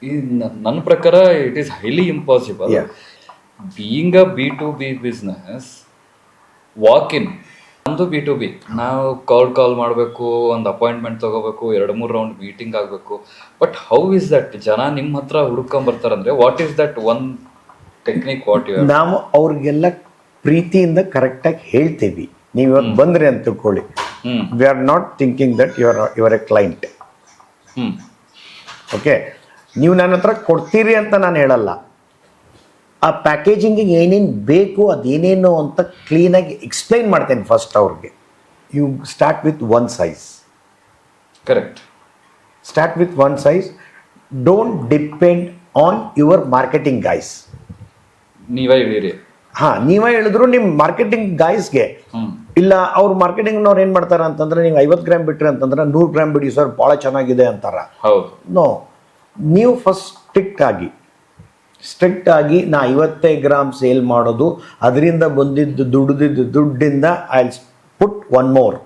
ಈ ನನ್ನ ಪ್ರಕಾರ it is highly impossible. Being a B2B business, walk in ಒಂದು B2B, ನಾವು ಕಾಲ್ ಮಾಡಬೇಕು, ಒಂದು ಅಪಾಯಿಂಟ್ಮೆಂಟ್ ತಗೋಬೇಕು, 2-3 ರೌಂಡ್ ಮೀಟಿಂಗ್ ಆಗಬೇಕು. ಬಟ್ ಹೌ ಇಸ್ ದಟ್ ಜನ ನಿಮ್ಮ ಹತ್ರ ಹುಡ್ಕೊಂಬರ್ತಾರಂದ್ರೆ what is that one technique what you ನಾವು ಅವ್ರಿಗೆಲ್ಲ ಪ್ರೀತಿಯಿಂದ ಕರೆಕ್ಟಾಗಿ ಹೇಳ್ತೀವಿ. ನೀವು ಇವತ್ತು ಬಂದ್ರಿ ಅಂತ ತಿಳ್ಕೊಳ್ಳಿ, we are not thinking that your A client. Okay, ನೀವು ನನ್ನ ಹತ್ರ ಕೊಡ್ತೀರಿ ಅಂತ ನಾನು ಹೇಳಲ್ಲ. ಆ ಪ್ಯಾಕೇಜಿಂಗಿಗೆ ಏನೇನು ಬೇಕು ಅದೇನೇನು ಅಂತ ಕ್ಲೀನಾಗಿ ಎಕ್ಸ್ಪ್ಲೈನ್ ಮಾಡ್ತೇನೆ ಫಸ್ಟ್ ಅವ್ರಿಗೆ. You start with one size. Correct. Start with one size. Don't depend on your marketing guys. ನೀವೇ ಹೇಳಿರಿ. ಹಾಂ, ನೀವೇ ಹೇಳಿದ್ರು ನಿಮ್ಮ ಮಾರ್ಕೆಟಿಂಗ್ ಗೈಸ್ಗೆ. ಇಲ್ಲ, ಅವ್ರು ಮಾರ್ಕೆಟಿಂಗ್ನವ್ರು ಏನು ಮಾಡ್ತಾರೆ ಅಂತಂದ್ರೆ, ನೀವು 50 ಗ್ರಾಮ್ ಬಿಟ್ರಿ ಅಂತಂದ್ರೆ 100 ಗ್ರಾಮ್ ಬಿಡಿ ಸರ್, ಭಾಳ ಚೆನ್ನಾಗಿದೆ ಅಂತಾರ. ಹೌದು. ನೋ, ನೀವು ಫಸ್ಟ್ ಸ್ಟ್ರಿಕ್ಟ್ ಆಗಿ ನಾ 55 ಗ್ರಾಮ್ ಸೇಲ್ ಮಾಡೋದು, ಅದರಿಂದ ಬಂದಿದ್ದು ದುಡ್ಡಿಂದ ಐ ಪುಟ್ ಒನ್ ಮೋರ್.